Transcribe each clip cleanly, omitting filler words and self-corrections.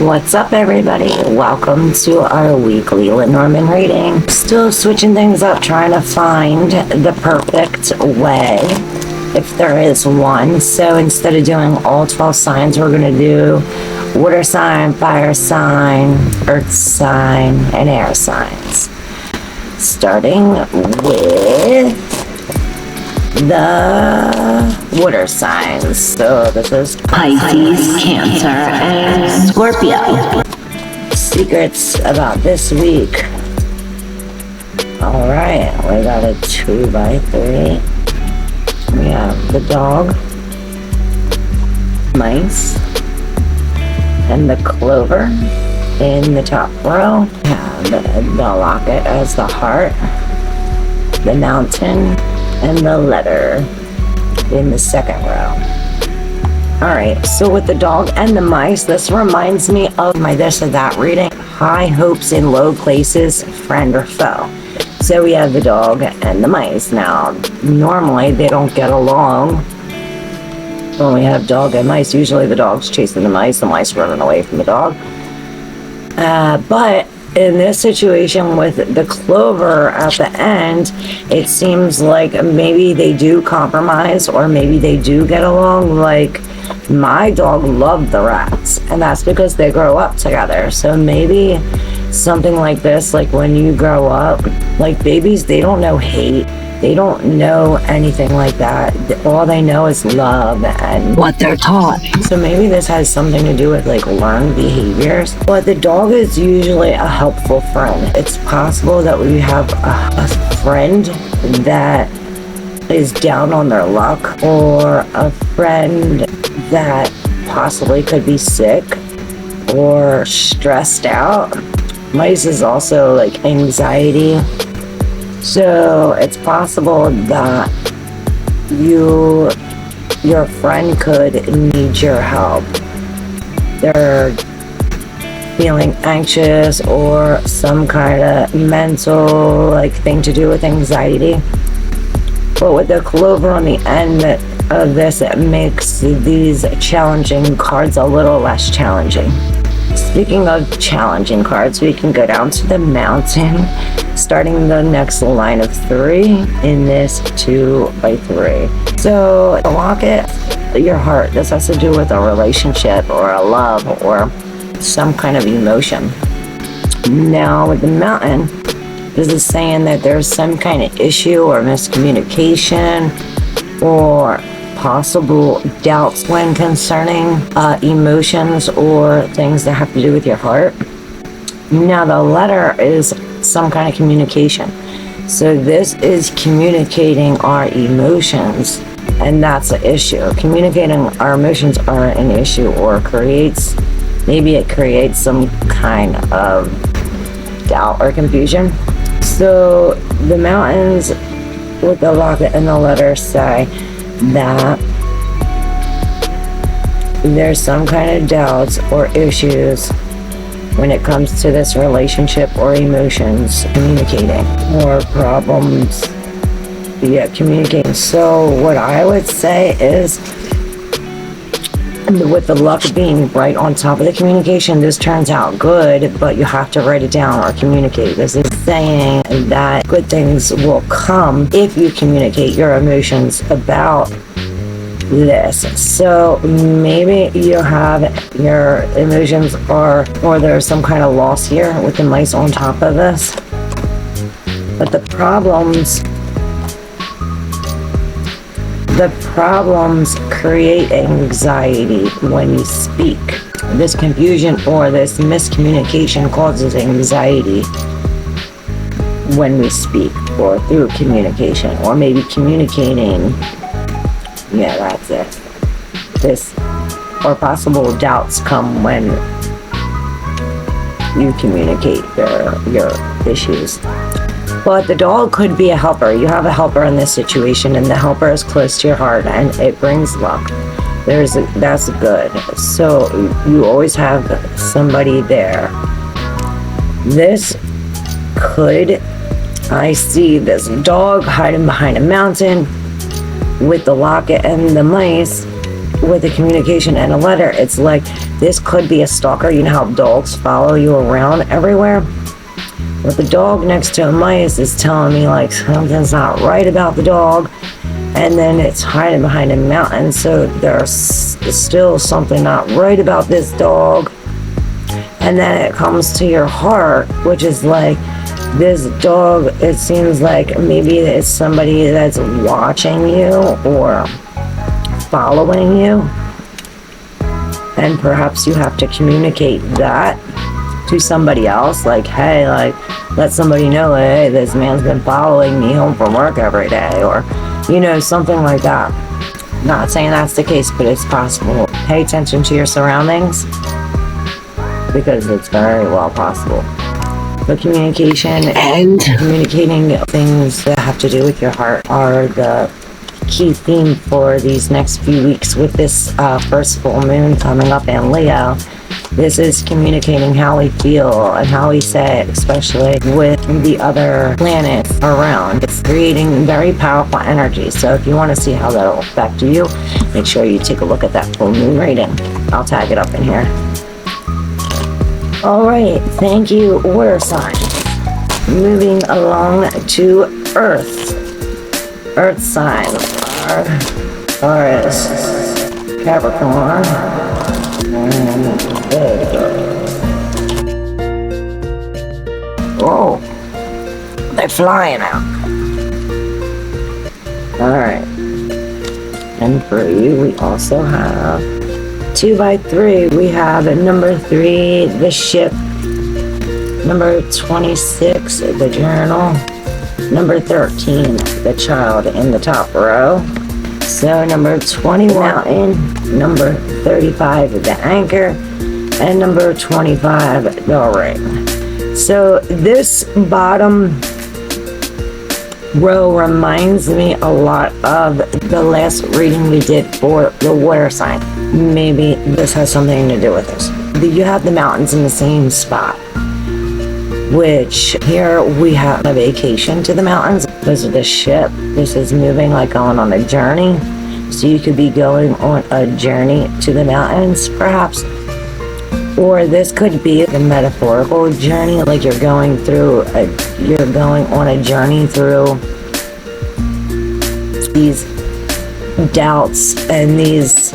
What's up, everybody? Welcome to our weekly Lenormand reading. Still switching things up, trying to find the perfect way, if there is one. So instead of doing all 12 signs, we're going to do water sign, fire sign, earth sign, and air signs. Starting with the water signs. So this is Pisces, Cancer, and Scorpio. Secrets about this week. Alright, we got a 2x3. We have the dog, mice, and the clover in the top row. We have the locket as the heart, the mountain, and the letter in the second row. Alright, so with the dog and the mice, this reminds me of my this or that reading. High hopes in low places, friend or foe. So we have the dog and the mice. Now, normally they don't get along. When we have dog and mice, usually the dog's chasing the mice running away from the dog. But in this situation with the clover at the end, it seems like maybe they do compromise or maybe they do get along. Like, my dog loved the rats, and that's because they grow up together. So maybe something like this, like when you grow up, like babies, they don't know hate. They don't know anything like that. All they know is love and what they're taught. So maybe this has something to do with like learned behaviors. But the dog is usually a helpful friend. It's possible that we have a friend that is down on their luck, or a friend that possibly could be sick or stressed out. Mice is also like anxiety. So it's possible that your friend could need your help. They're feeling anxious or some kind of mental like thing to do with anxiety. But with the clover on the end of this, it makes these challenging cards a little less challenging. Speaking of challenging cards, we can go down to the mountain, starting the next line of 3 in this 2x3. So the locket, your heart, this has to do with a relationship or a love or some kind of emotion. Now with the mountain, this is saying that there's some kind of issue or miscommunication or possible doubts when concerning emotions or things that have to do with your heart. Now the letter is some kind of communication. So this is communicating our emotions, and that's the issue. Communicating our emotions are an issue, or maybe it creates some kind of doubt or confusion. So the mountains with the locket and the letter say that there's some kind of doubts or issues when it comes to this relationship or emotions, communicating, or problems communicating. So what I would say is, with the luck being right on top of the communication, this turns out good, but you have to write it down or communicate. This is saying that good things will come if you communicate your emotions about this. So maybe you have your emotions or there's some kind of loss here with the mice on top of this. But the problems create anxiety when you speak. This confusion or this miscommunication causes anxiety when we speak or through communication, or maybe communicating. Yeah, that's it. This or possible doubts come when you communicate your issues. But the dog could be a helper. You have a helper in this situation, and the helper is close to your heart, and it brings luck. That's good. So you always have somebody there. This could, I see this dog hiding behind a mountain with the locket and the mice with the communication and a letter. It's like This could be a stalker. You know how dogs follow you around everywhere? But the dog next to a mice is telling me like something's not right about the dog. And then it's hiding behind a mountain. So there's still something not right about this dog. And then it comes to your heart, which is like, this dog, it seems like maybe it's somebody that's watching you or following you. And perhaps you have to communicate that to somebody else. Like, hey, like, let somebody know, hey, this man's been following me home from work every day. Or, you know, something like that. Not saying that's the case, but it's possible. Pay attention to your surroundings, because it's very well possible. But communication and communicating things that have to do with your heart are the key theme for these next few weeks with this first full moon coming up in Leo. This is communicating how we feel and how we say it, especially with the other planets around. It's creating very powerful energy. So if you want to see how that will affect you, make sure you take a look at that full moon reading. I'll tag it up in here. All right, thank you, water signs. Moving along to Earth. Earth signs are Taurus, Capricorn, and Virgo. Oh, they're flying out. All right, and for you, we also have 2 by 3, we have number 3, the ship, number 26, the journal, number 13, the child in the top row. So number 20, mountain, number 35, the anchor, and number 25, the ring. So this bottom row reminds me a lot of the last reading we did for the water sign. Maybe this has something to do with this. You have the mountains in the same spot, which here we have a vacation to the mountains. This is the ship. This is moving, like going on a journey. So you could be going on a journey to the mountains, perhaps. Or this could be the metaphorical journey, like you're going on a journey through these doubts and these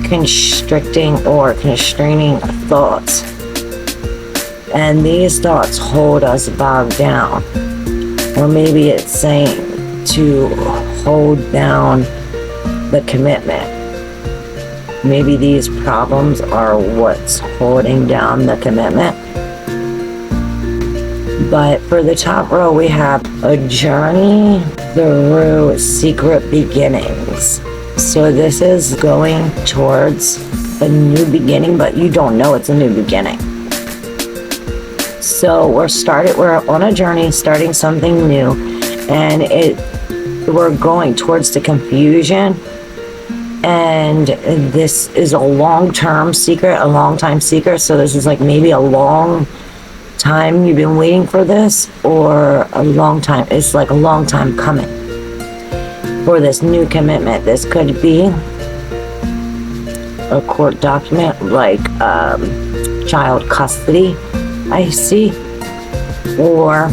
constricting or constraining thoughts. And these thoughts hold us bogged down. Or maybe it's saying to hold down the commitment. Maybe these problems are what's holding down the commitment. But for the top row, we have a journey through secret beginnings. So this is going towards a new beginning, but you don't know it's a new beginning. So we're on a journey, starting something new, and we're going towards the confusion. And this is a long-term secret, a long-time secret. So this is like maybe a long time you've been waiting for this, or a long time. It's like a long time coming for this new commitment. This could be a court document, like child custody, I see, or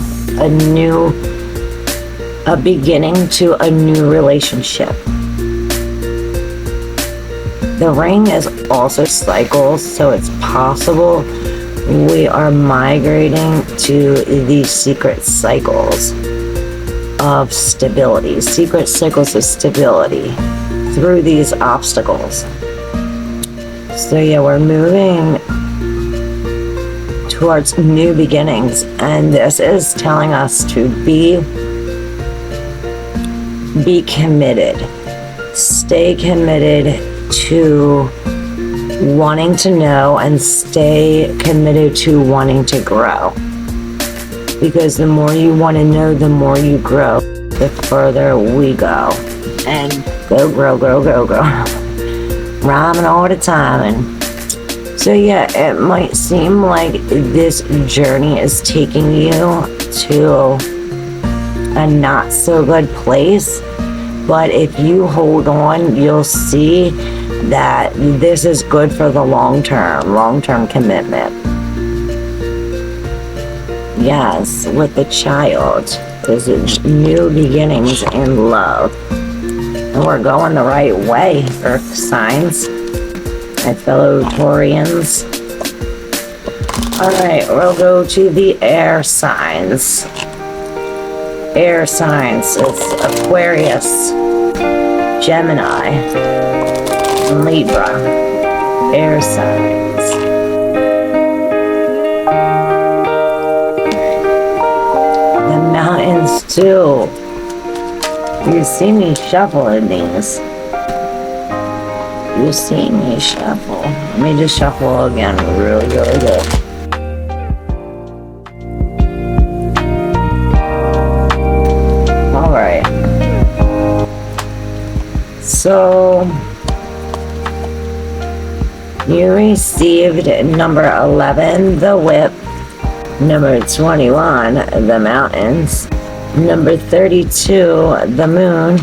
a beginning to a new relationship. The ring is also cycles, so it's possible we are migrating to these secret cycles of stability, secret cycles of stability through these obstacles. So yeah, we're moving towards new beginnings, and this is telling us to be committed. Stay committed to wanting to know, and stay committed to wanting to grow. Because the more you want to know, the more you grow, the further we go. And go, grow, grow, grow, grow. Rhyming all the time. And so yeah, it might seem like this journey is taking you to a not so good place. But if you hold on, you'll see that this is good for the long-term commitment. Yes, with the child, there's new beginnings in love. And we're going the right way, Earth signs, my fellow Taurians. Alright, we'll go to the air signs. Air signs, it's Aquarius, Gemini, and Libra. Air signs. The mountains too. You see me shuffling these. You see me shuffle. Let me just shuffle again really good. Alright. So, you received number 11, the whip. Number 21, the mountains. Number 32, the moon,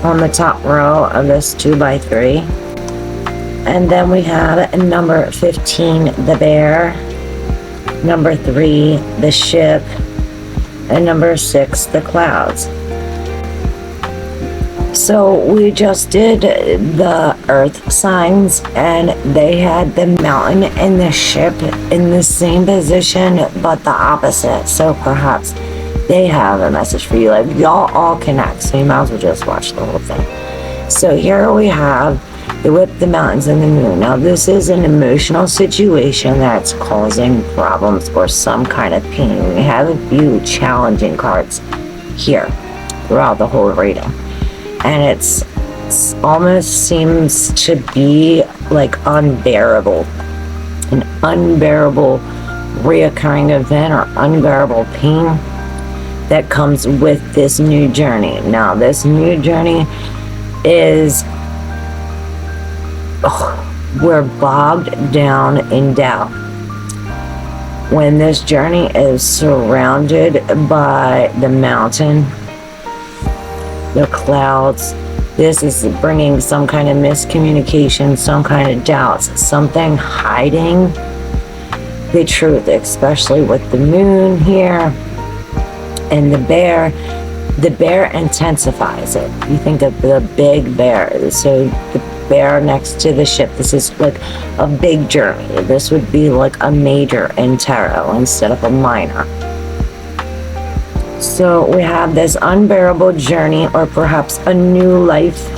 on the top row of this 2x3. And then we have number 15, the bear. Number 3, the ship. And number 6, the clouds. So we just did the earth signs, and they had the mountain and the ship in the same position but the opposite. So perhaps they have a message for you. Like, y'all all connect, so you might as well just watch the whole thing. So here we have the whip, the mountains, and the moon. Now this is an emotional situation that's causing problems or some kind of pain. We have a few challenging cards here throughout the whole reading. And it's almost seems to be like unbearable. An unbearable reoccurring event or unbearable pain that comes with this new journey. Now, this new journey is, we're bogged down in doubt. When this journey is surrounded by the mountain, the clouds, this is bringing some kind of miscommunication, some kind of doubts, something hiding the truth, especially with the moon here and the bear. The bear intensifies it. You think of the big bear, so the bear next to the ship, this is like a big journey. This would be like a major in tarot instead of a minor. So we have this unbearable journey, or perhaps a new life.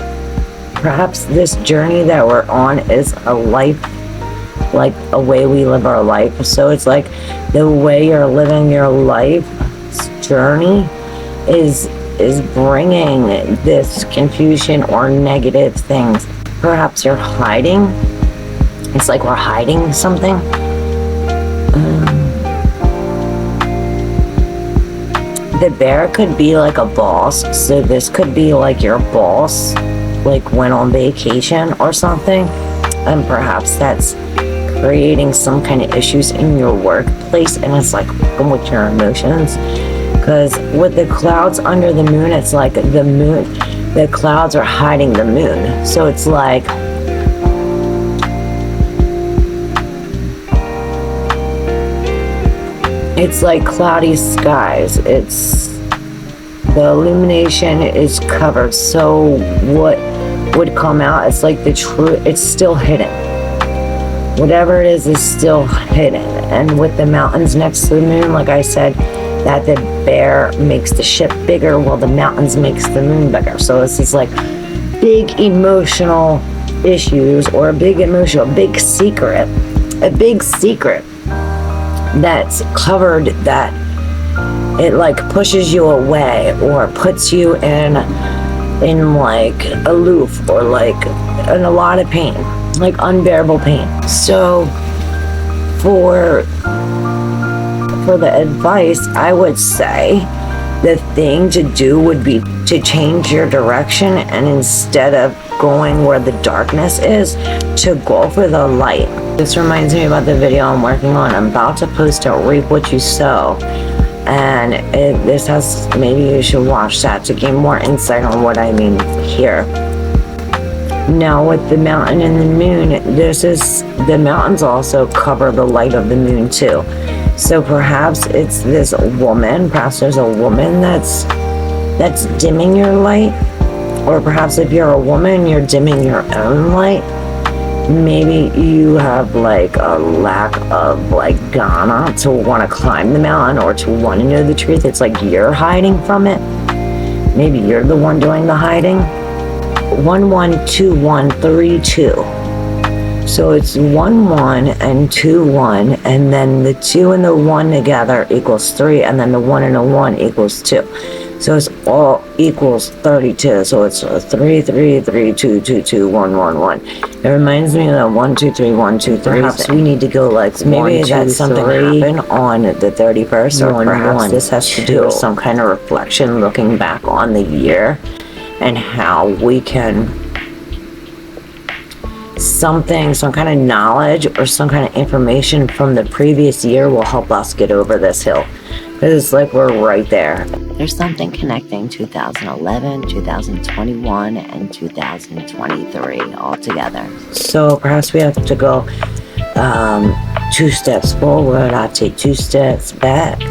Perhaps this journey that we're on is a life, like a way we live our life. So it's like the way you're living your life journey is bringing this confusion or negative things. Perhaps you're hiding. It's like we're hiding something. The bear could be like a boss, so this could be like your boss like went on vacation or something, and perhaps that's creating some kind of issues in your workplace, and it's like with your emotions. Because with the clouds under the moon, it's like the clouds are hiding the moon, so it's like cloudy skies. It's the illumination is covered, so what would come out, it's like the truth, it's still hidden. Whatever it is still hidden. And with the mountains next to the moon, like I said, that the bear makes the ship bigger while the mountains makes the moon bigger. So this is like big emotional issues, or a big secret that's covered, that it like pushes you away or puts you in like aloof, or like in a lot of pain, like unbearable pain. So for the advice, I would say the thing to do would be to change your direction, and instead of going where the darkness is, to go for the light. This reminds me about the video I'm working on. I'm about to post a reap what you sow, and this has, maybe you should watch that to gain more insight on what I mean here. Now with the mountain and the moon, the mountains also cover the light of the moon too. So perhaps it's this woman, perhaps there's a woman that's dimming your light, or perhaps if you're a woman, you're dimming your own light. Maybe you have like a lack of like ghana to want to climb the mountain or to want to know the truth. It's like you're hiding from it. Maybe you're the one doing the hiding. 112132. So it's 11 and 21, and then the 2 and the 1 together equals 3, and then the 1 and the 1 equals 2. So it's all equals 32. So it's 3 3 3 2 2 2 1 1 1. It reminds me of the 1 2 3 1 2 3. Perhaps we need to go like maybe that's something happened on the 31st, or perhaps this has to do with some kind of reflection, looking back on the year and how we can some kind of knowledge or some kind of information from the previous year will help us get over this hill. It's like we're right there. There's something connecting 2011, 2021, and 2023 all together. So perhaps we have to go 2 steps forward. I take 2 steps back.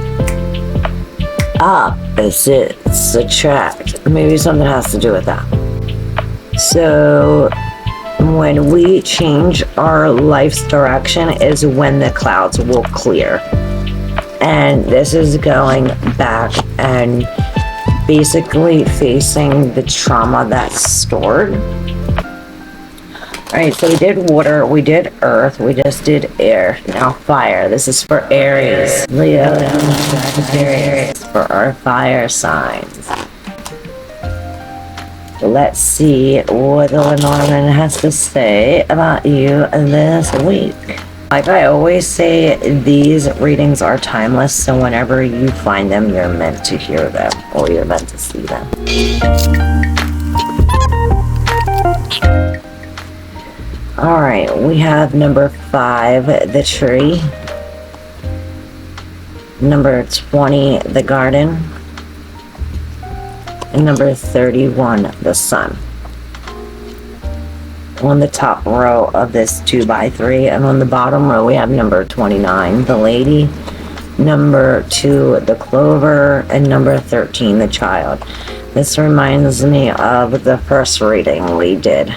Opposite subtract. Maybe something has to do with that. So when we change our life's direction is when the clouds will clear. And this is going back and basically facing the trauma that's stored. Alright, so we did water, we did earth, we just did air. Now fire. This is for Aries, Leo, and Sagittarius, for our fire signs. Let's see what the Lenormand has to say about you this week. Like I always say, these readings are timeless, so whenever you find them, you're meant to hear them, or you're meant to see them. Alright, we have number 5, the tree. Number 20, the garden. And number 31, the sun. On the top row of this 2x3, and on the bottom row we have number 29, the lady, number 2, the clover, and number 13, the child. This reminds me of the first reading we did.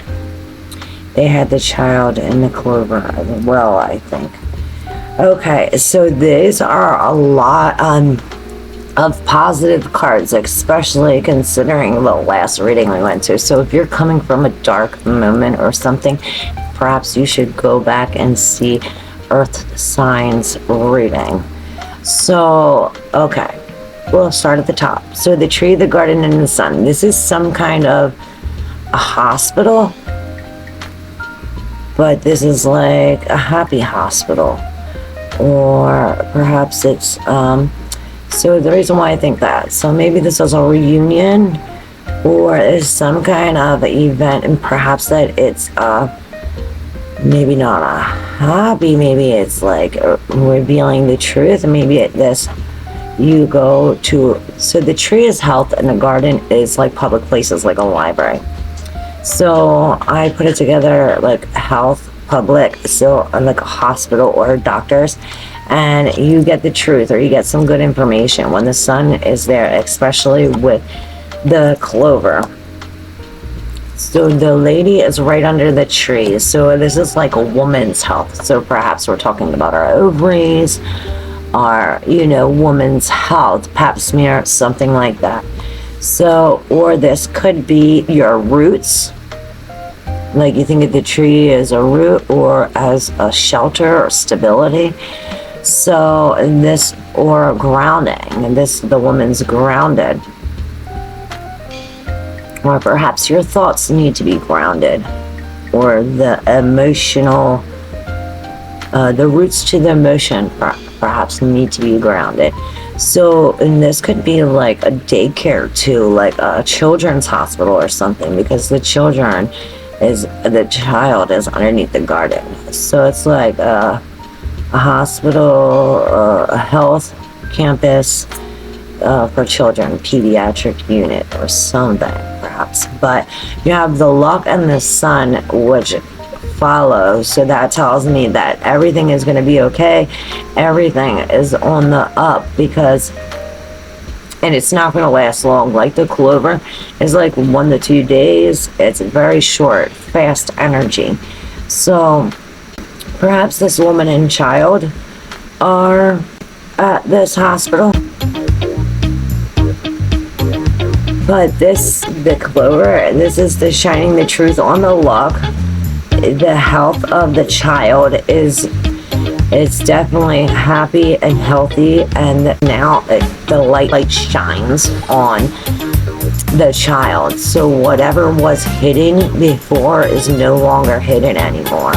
They had the child and the clover as well, I think. Okay, so these are a lot of positive cards, especially considering the last reading we went to. So if you're coming from a dark moment or something, perhaps you should go back and see Earth signs reading. So, okay, we'll start at the top. So the tree, the garden, and the sun. This is some kind of a hospital, but this is like a happy hospital, or perhaps it's so the reason why I think that, so maybe this is a reunion, or is some kind of event, and perhaps that it's maybe not a hobby, maybe it's like revealing the truth, and maybe this you go to, so the tree is health and the garden is like public places, like a library. So I put it together like health, public, so like a hospital or doctors, and you get the truth, or you get some good information when the sun is there, especially with the clover. So the lady is right under the tree, so this is like a woman's health. So perhaps we're talking about our ovaries, our, you know, woman's health, pap smear, something like that. So, or this could be your roots, like you think of the tree as a root or as a shelter or stability. So this, or grounding, and this, the woman's grounded, or perhaps your thoughts need to be grounded, or the emotional, the roots to the emotion perhaps need to be grounded. So, and this could be like a daycare too, like a children's hospital or something, because the child is underneath the garden. So it's like a hospital, a health campus for children, pediatric unit or something. perhaps. But you have the luck and the sun, which follows, so that tells me that everything is going to be okay. Everything is on the up, because, and it's not going to last long. Like the clover is like 1 to 2 days. It's very short, fast energy. So perhaps this woman and child are at this hospital. But the clover, this is the shining the truth on the luck. The health of the child is definitely happy and healthy, and now the light shines on the child. So whatever was hidden before is no longer hidden anymore.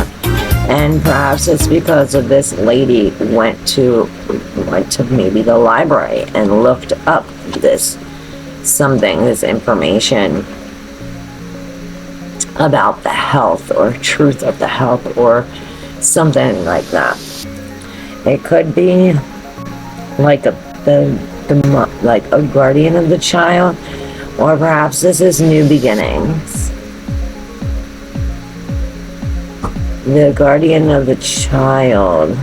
And perhaps it's because of this lady went to maybe the library and looked up this information about the health or truth of the health or something like that. It could be like like a guardian of the child, or perhaps this is new beginnings. The guardian of the child.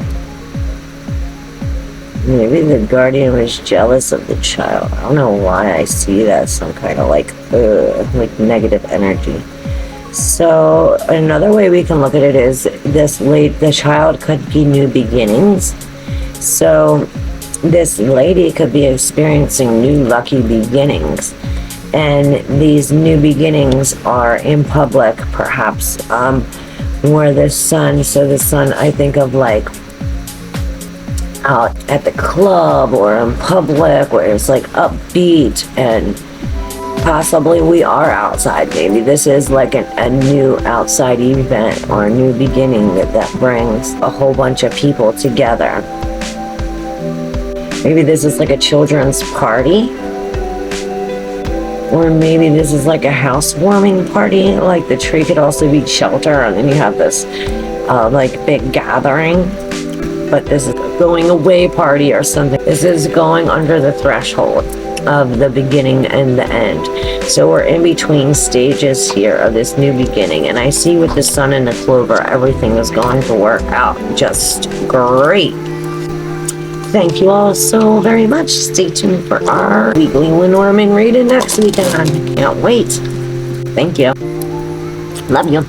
Maybe the guardian was jealous of the child. I don't know why I see that, some kind of like negative energy. So another way we can look at it is the child could be new beginnings. So this lady could be experiencing new lucky beginnings, and these new beginnings are in public, perhaps, where the sun, so the sun, I think of like out at the club or in public, where it's like upbeat, and possibly we are outside. Maybe this is like a new outside event or a new beginning that brings a whole bunch of people together. Maybe this is like a children's party, or maybe this is like a housewarming party. Like the tree could also be shelter, and then you have this like big gathering. But this is a going away party or something. This is going under the threshold of the beginning and the end. So we're in between stages here of this new beginning, and I see with the sun and the clover, everything is going to work out just great. Thank you all so very much. Stay tuned for our weekly Lenormand reading next weekend. I can't wait. Thank you. Love you.